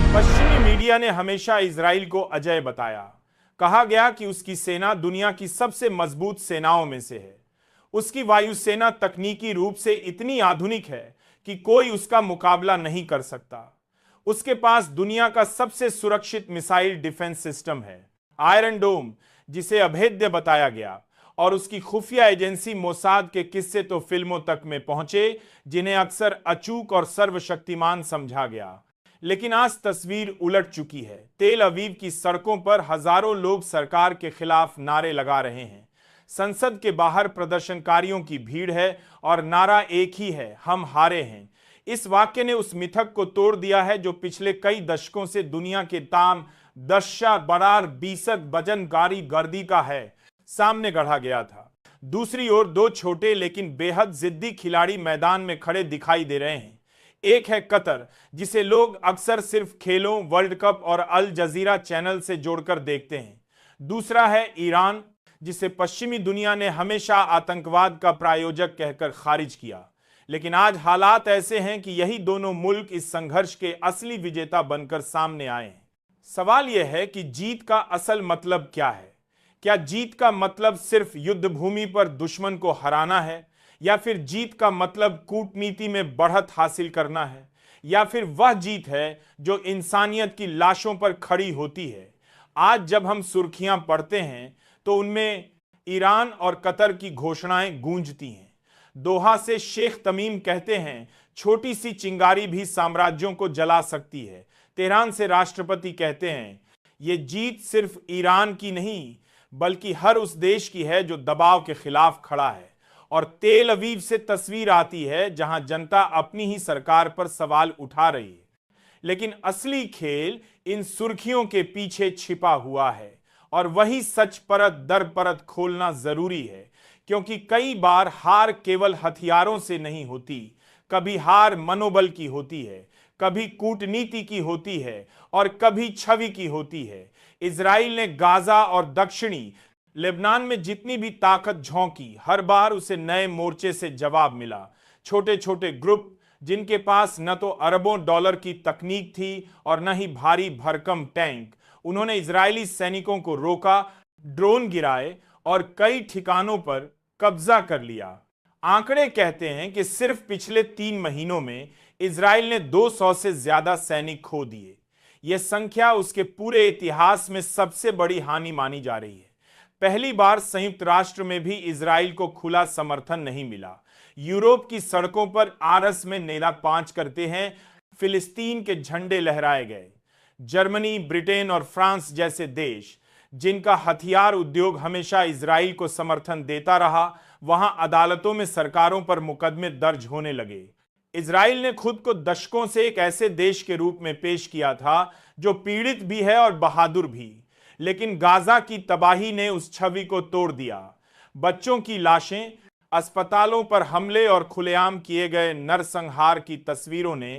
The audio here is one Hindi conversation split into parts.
पश्चिमी मीडिया ने हमेशा इजराइल को अजय बताया। कहा गया कि उसकी सेना दुनिया की सबसे मजबूत सेनाओं में से है। उसकी वायुसेना तकनीकी रूप से इतनी आधुनिक है कि कोई उसका मुकाबला नहीं कर सकता। उसके पास दुनिया का सबसे सुरक्षित मिसाइल डिफेंस सिस्टम है, आयरन डोम, जिसे अभेद्य बताया गया। और उसकी खुफिया एजेंसी मोसाद के किस्से तो फिल्मों तक में पहुंचे, जिन्हें अक्सर अचूक और सर्वशक्तिमान समझा गया। लेकिन आज तस्वीर उलट चुकी है। तेल अवीव की सड़कों पर हजारों लोग सरकार के खिलाफ नारे लगा रहे हैं। संसद के बाहर प्रदर्शनकारियों की भीड़ है और नारा एक ही है, हम हारे हैं। इस वाक्य ने उस मिथक को तोड़ दिया है जो पिछले कई दशकों से दुनिया के ताम दशा बरार बीसद वजन गारी गर्दी का है सामने गढ़ा गया था। दूसरी ओर दो छोटे लेकिन बेहद जिद्दी खिलाड़ी मैदान में खड़े दिखाई दे रहे हैं। एक है कतर, जिसे लोग अक्सर सिर्फ खेलों, वर्ल्ड कप और अल जजीरा चैनल से जोड़कर देखते हैं। दूसरा है ईरान, जिसे पश्चिमी दुनिया ने हमेशा आतंकवाद का प्रायोजक कहकर खारिज किया। लेकिन आज हालात ऐसे हैं कि यही दोनों मुल्क इस संघर्ष के असली विजेता बनकर सामने आए हैं। सवाल यह है कि जीत का असल मतलब क्या है? क्या जीत का मतलब सिर्फ युद्ध भूमि पर दुश्मन को हराना है, या फिर जीत का मतलब कूटनीति में बढ़त हासिल करना है, या फिर वह जीत है जो इंसानियत की लाशों पर खड़ी होती है? आज जब हम सुर्खियां पढ़ते हैं तो उनमें ईरान और कतर की घोषणाएं गूंजती हैं। दोहा से शेख तमीम कहते हैं, छोटी सी चिंगारी भी साम्राज्यों को जला सकती है। तेहरान से राष्ट्रपति कहते हैं, ये जीत सिर्फ ईरान की नहीं बल्कि हर उस देश की है जो दबाव के खिलाफ खड़ा है। और तेल अवीव से तस्वीर आती है जहां जनता अपनी ही सरकार पर सवाल उठा रही है। लेकिन असली खेल इन सुर्खियों के पीछे छिपा हुआ है, और वही सच परत दर परत खोलना जरूरी है। क्योंकि कई बार हार केवल हथियारों से नहीं होती, कभी हार मनोबल की होती है, कभी कूटनीति की होती है और कभी छवि की होती है। इजराइल ने गाजा और दक्षिणी लेबनान में जितनी भी ताकत झोंकी, हर बार उसे नए मोर्चे से जवाब मिला। छोटे छोटे ग्रुप जिनके पास न तो अरबों डॉलर की तकनीक थी और न ही भारी भरकम टैंक, उन्होंने इजरायली सैनिकों को रोका, ड्रोन गिराए और कई ठिकानों पर कब्जा कर लिया। आंकड़े कहते हैं कि सिर्फ पिछले 3 महीनों में इजराइल ने 200 से ज्यादा सैनिक खो दिए। यह संख्या उसके पूरे इतिहास में सबसे बड़ी हानि मानी जा रही है। पहली बार संयुक्त राष्ट्र में भी इजराइल को खुला समर्थन नहीं मिला। यूरोप की सड़कों पर आरस में नेला पांच करते हैं फिलिस्तीन के झंडे लहराए गए। जर्मनी, ब्रिटेन और फ्रांस जैसे देश जिनका हथियार उद्योग हमेशा इजराइल को समर्थन देता रहा, वहां अदालतों में सरकारों पर मुकदमे दर्ज होने लगे। इजराइल ने खुद को दशकों से एक ऐसे देश के रूप में पेश किया था जो पीड़ित भी है और बहादुर भी। लेकिन गाजा की तबाही ने उस छवि को तोड़ दिया। बच्चों की लाशें, अस्पतालों पर हमले और खुलेआम किए गए नरसंहार की तस्वीरों ने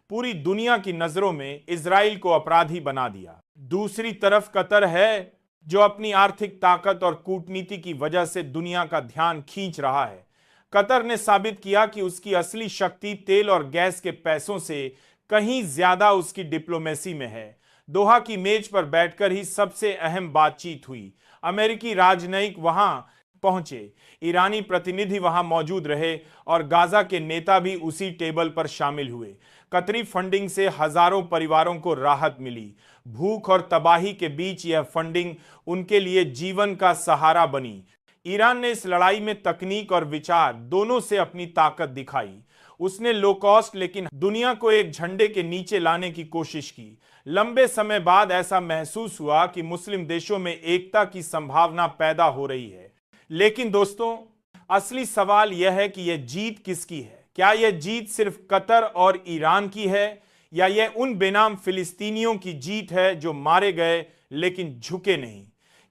पूरी दुनिया की नजरों में इजराइल को अपराधी बना दिया। दूसरी तरफ कतर है, जो अपनी आर्थिक ताकत और कूटनीति की वजह से दुनिया का ध्यान खींच रहा है। कतर ने साबित किया कि उसकी असली शक्ति तेल और गैस के पैसों से कहीं ज्यादा उसकी डिप्लोमेसी में है। दोहा की मेज पर बैठकर ही सबसे अहम बातचीत हुई। अमेरिकी राजनयिक वहां पहुंचे, ईरानी प्रतिनिधि वहां मौजूद रहे और गाजा के नेता भी उसी टेबल पर शामिल हुए। कतरी फंडिंग से हजारों परिवारों को राहत मिली। भूख और तबाही के बीच यह फंडिंग उनके लिए जीवन का सहारा बनी। ईरान ने इस लड़ाई में तकनीक और विचार दोनों से अपनी ताकत दिखाई। उसने लो कॉस्ट लेकिन दुनिया को एक झंडे के नीचे लाने की कोशिश की। लंबे समय बाद ऐसा महसूस हुआ कि मुस्लिम देशों में एकता की संभावना पैदा हो रही है। लेकिन दोस्तों, असली सवाल यह है कि यह जीत किसकी है? क्या यह जीत सिर्फ कतर और ईरान की है, या यह उन बेनाम फिलिस्तीनियों की जीत है जो मारे गए लेकिन झुके नहीं?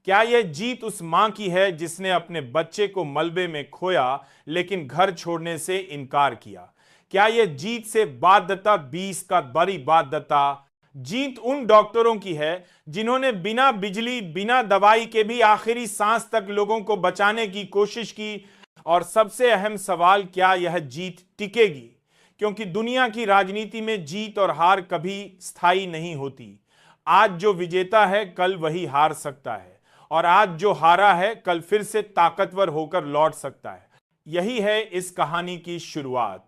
क्या यह जीत उस मां की है जिसने अपने बच्चे को मलबे में खोया लेकिन घर छोड़ने से इनकार किया? क्या यह जीत से बाध्यता 20 का बड़ी बाध्यता जीत उन डॉक्टरों की है जिन्होंने बिना बिजली, बिना दवाई के भी आखिरी सांस तक लोगों को बचाने की कोशिश की? और सबसे अहम सवाल, क्या यह जीत टिकेगी? क्योंकि दुनिया की राजनीति में जीत और हार कभी स्थायी नहीं होती। आज जो विजेता है कल वही हार सकता है, और आज जो हारा है कल फिर से ताकतवर होकर लौट सकता है। यही है इस कहानी की शुरुआत,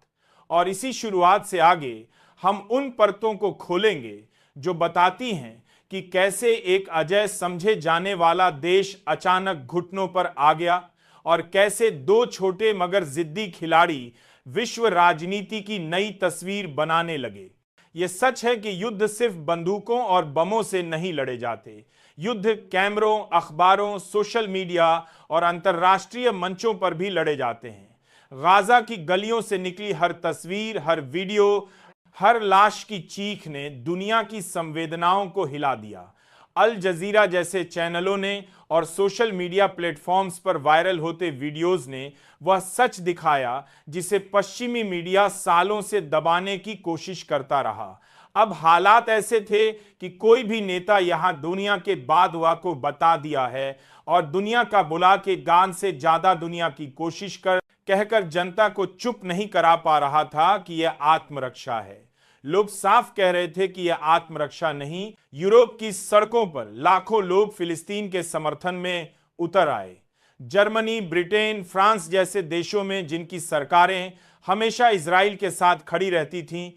और इसी शुरुआत से आगे हम उन परतों को खोलेंगे जो बताती हैं कि कैसे एक अजय समझे जाने वाला देश अचानक घुटनों पर आ गया, और कैसे दो छोटे मगर जिद्दी खिलाड़ी विश्व राजनीति की नई तस्वीर बनाने लगे। ये सच है कि युद्ध सिर्फ बंदूकों और बमों से नहीं लड़े जाते। युद्ध कैमरों, अखबारों, सोशल मीडिया और अंतर्राष्ट्रीय मंचों पर भी लड़े जाते हैं। गाजा की गलियों से निकली हर तस्वीर, हर वीडियो, हर लाश की चीख ने दुनिया की संवेदनाओं को हिला दिया। अल जजीरा जैसे चैनलों ने और सोशल मीडिया प्लेटफॉर्म्स पर वायरल होते वीडियोस ने वह सच दिखाया जिसे पश्चिमी मीडिया सालों से दबाने की कोशिश करता रहा। अब हालात ऐसे थे कि कोई भी नेता यहां दुनिया के बाद हुआ को बता दिया है, और दुनिया का बुला के गान से ज्यादा दुनिया की कोशिश कहकर जनता को चुप नहीं करा पा रहा था कि यह आत्मरक्षा है। लोग साफ कह रहे थे कि यह आत्मरक्षा नहीं। यूरोप की सड़कों पर लाखों लोग फिलिस्तीन के समर्थन में उतर आए। जर्मनी, ब्रिटेन, फ्रांस जैसे देशों में जिनकी सरकारें हमेशा इजराइल के साथ खड़ी रहती थीं,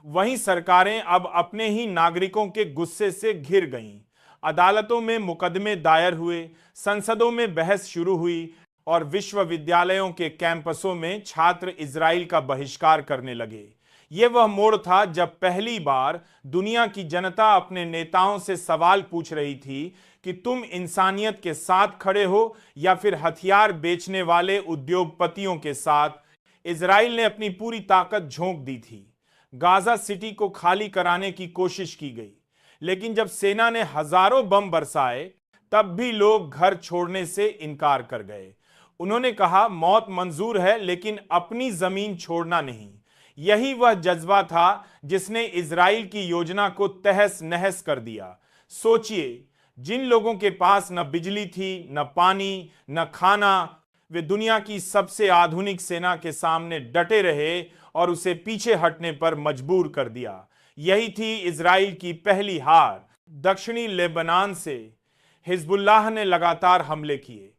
वहीं सरकारें अब अपने ही नागरिकों के गुस्से से घिर गईं। अदालतों में मुकदमे दायर हुए, संसदों में बहस शुरू हुई, और विश्वविद्यालयों के कैंपसों में छात्र इजराइल का बहिष्कार करने लगे। यह वह मोड़ था जब पहली बार दुनिया की जनता अपने नेताओं से सवाल पूछ रही थी कि तुम इंसानियत के साथ खड़े हो या फिर हथियार बेचने वाले उद्योगपतियों के साथ। इजराइल ने अपनी पूरी ताकत झोंक दी थी। गाजा सिटी को खाली कराने की कोशिश की गई, लेकिन जब सेना ने हजारों बम बरसाए तब भी लोग घर छोड़ने से इनकार कर गए। उन्होंने कहा, मौत मंजूर है लेकिन अपनी जमीन छोड़ना नहीं। यही वह जज्बा था जिसने इजराइल की योजना को तहस नहस कर दिया। सोचिए, जिन लोगों के पास न बिजली थी, न पानी, न खाना, वे दुनिया की सबसे आधुनिक सेना के सामने डटे रहे और उसे पीछे हटने पर मजबूर कर दिया। यही थी इजराइल की पहली हार। दक्षिणी लेबनान से हिजबुल्लाह ने लगातार हमले किए,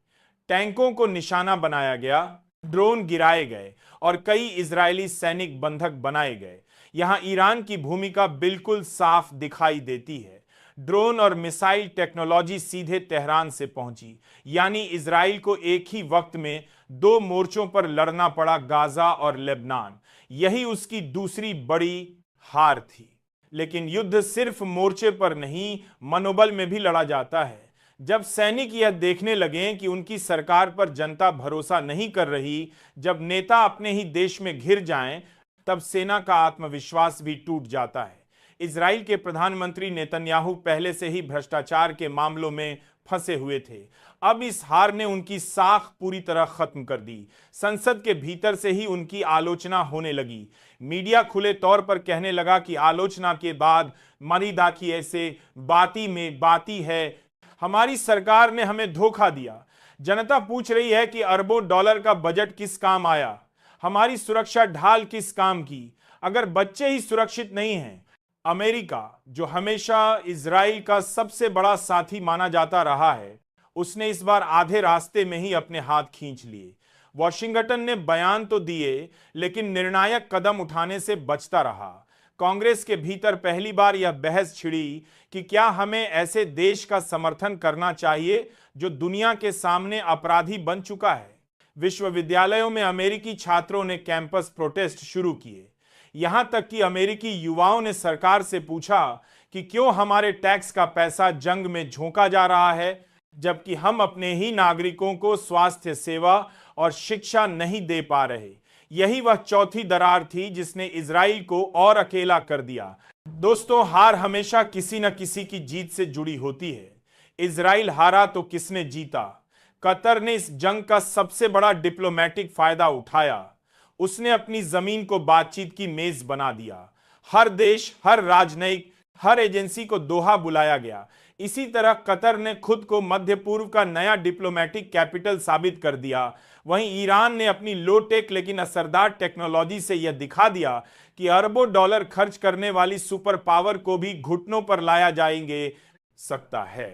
टैंकों को निशाना बनाया गया, ड्रोन गिराए गए और कई इजरायली सैनिक बंधक बनाए गए। यहां ईरान की भूमिका बिल्कुल साफ दिखाई देती है। ड्रोन और मिसाइल टेक्नोलॉजी सीधे तेहरान से पहुंची, यानी इजराइल को एक ही वक्त में दो मोर्चों पर लड़ना पड़ा, गाजा और लेबनान। यही उसकी दूसरी बड़ी हार थी। लेकिन युद्ध सिर्फ मोर्चे पर नहीं, मनोबल में भी लड़ा जाता है। जब सैनिक यह देखने लगे कि उनकी सरकार पर जनता भरोसा नहीं कर रही, जब नेता अपने ही देश में घिर जाएं, तब सेना का आत्मविश्वास भी टूट जाता है। इजराइल के प्रधानमंत्री नेतन्याहू पहले से ही भ्रष्टाचार के मामलों में फंसे हुए थे। अब इस हार ने उनकी साख पूरी तरह खत्म कर दी। संसद के भीतर से ही उनकी आलोचना होने लगी। मीडिया खुले तौर पर कहने लगा कि आलोचना के बाद मरी दाखी ऐसे बाती में बाती है, हमारी सरकार ने हमें धोखा दिया। जनता पूछ रही है कि अरबों डॉलर का बजट किस काम आया, हमारी सुरक्षा ढाल किस काम की, अगर बच्चे ही सुरक्षित नहीं हैं। अमेरिका, जो हमेशा इजराइल का सबसे बड़ा साथी माना जाता रहा है, उसने इस बार आधे रास्ते में ही अपने हाथ खींच लिए। वॉशिंगटन ने बयान तो दिए, लेकिन निर्णायक कदम उठाने से बचता रहा। कांग्रेस के भीतर पहली बार यह बहस छिड़ी कि क्या हमें ऐसे देश का समर्थन करना चाहिए जो दुनिया के सामने अपराधी बन चुका है। विश्वविद्यालयों में अमेरिकी छात्रों ने कैंपस प्रोटेस्ट शुरू किए। यहां तक कि अमेरिकी युवाओं ने सरकार से पूछा कि क्यों हमारे टैक्स का पैसा जंग में झोंका जा रहा है, जबकि हम अपने ही नागरिकों को स्वास्थ्य सेवा और शिक्षा नहीं दे पा रहे। यही वह चौथी दरार थी जिसने इजराइल को और अकेला कर दिया। दोस्तों, हार हमेशा किसी न किसी की जीत से जुड़ी होती है। इजराइल हारा तो किसने जीता? कतर ने इस जंग का सबसे बड़ा डिप्लोमेटिक फायदा उठाया। उसने अपनी जमीन को बातचीत की मेज बना दिया। हर देश, हर राजनयिक, हर एजेंसी को दोहा बुलाया गया। इसी तरह कतर ने खुद को मध्य पूर्व का नया डिप्लोमेटिक कैपिटल साबित कर दिया। वहीं ईरान ने अपनी लो टेक लेकिन असरदार टेक्नोलॉजी से यह दिखा दिया कि अरबों डॉलर खर्च करने वाली सुपर पावर को भी घुटनों पर लाया जाएंगे सकता है।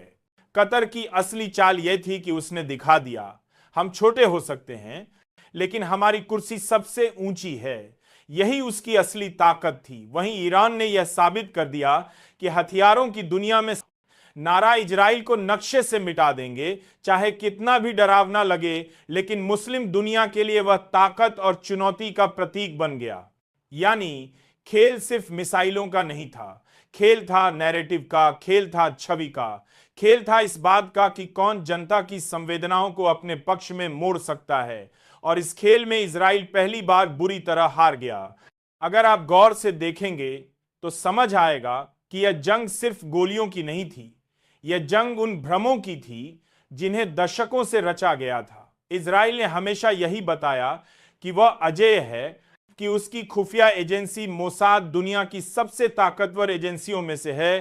कतर की असली चाल यह थी कि उसने दिखा दिया, हम छोटे हो सकते हैं लेकिन हमारी कुर्सी सबसे ऊंची है। यही उसकी असली ताकत थी। वहीं ईरान ने यह साबित कर दिया कि हथियारों की दुनिया में नारा इजराइल को नक्शे से मिटा देंगे, चाहे कितना भी डरावना लगे, लेकिन मुस्लिम दुनिया के लिए वह ताकत और चुनौती का प्रतीक बन गया। यानी खेल सिर्फ मिसाइलों का नहीं था, खेल था नैरेटिव का, खेल था छवि का, खेल था इस बात का कि कौन जनता की संवेदनाओं को अपने पक्ष में मोड़ सकता है। और इस खेल में इजराइल पहली बार बुरी तरह हार गया। अगर आप गौर से देखेंगे तो समझ आएगा कि यह जंग सिर्फ गोलियों की नहीं थी, यह जंग उन भ्रमों की थी जिन्हें दशकों से रचा गया था। इजराइल ने हमेशा यही बताया कि वह अजेय है, कि उसकी खुफिया एजेंसी मोसाद दुनिया की सबसे ताकतवर एजेंसियों में से है,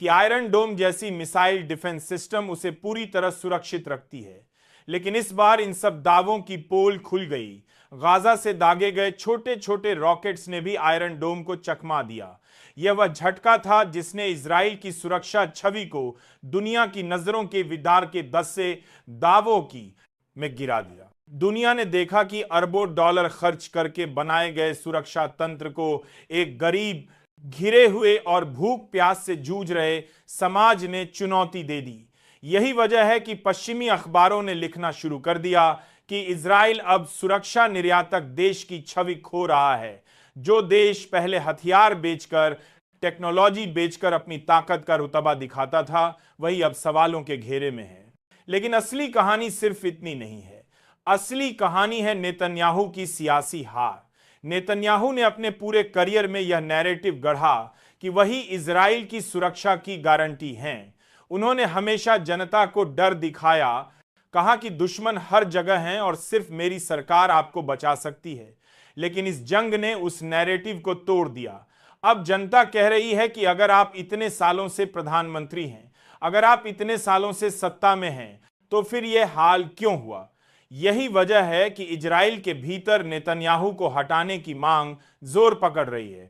कि आयरन डोम जैसी मिसाइल डिफेंस सिस्टम उसे पूरी तरह सुरक्षित रखती है। लेकिन इस बार इन सब दावों की पोल खुल गई। गाजा से दागे गए छोटे छोटे रॉकेट्स ने भी आयरन डोम को चकमा दिया। यह वह झटका था जिसने इजराइल की सुरक्षा छवि को दुनिया की नजरों के विदार के दस्से दावों की में गिरा दिया। दुनिया ने देखा कि अरबों डॉलर खर्च करके बनाए गए सुरक्षा तंत्र को एक गरीब, घिरे हुए और भूख प्यास से जूझ रहे समाज ने चुनौती दे दी। यही वजह है कि पश्चिमी अखबारों ने लिखना शुरू कर दिया कि इजराइल अब सुरक्षा निर्यातक देश की छवि खो रहा है। जो देश पहले हथियार बेचकर, टेक्नोलॉजी बेचकर अपनी ताकत का रुतबा दिखाता था, वही अब सवालों के घेरे में है। लेकिन असली कहानी सिर्फ इतनी नहीं है। असली कहानी है नेतन्याहू की सियासी हार। नेतन्याहू ने अपने पूरे करियर में यह नैरेटिव गढ़ा कि वही इजराइल की सुरक्षा की गारंटी हैं। उन्होंने हमेशा जनता को डर दिखाया, कहा कि दुश्मन हर जगह हैं और सिर्फ मेरी सरकार आपको बचा सकती है। लेकिन इस जंग ने उस नैरेटिव को तोड़ दिया। अब जनता कह रही है कि अगर आप इतने सालों से प्रधानमंत्री हैं, अगर आप इतने सालों से सत्ता में हैं, तो फिर यह हाल क्यों हुआ? यही वजह है कि इजराइल के भीतर नेतन्याहू को हटाने की मांग जोर पकड़ रही है।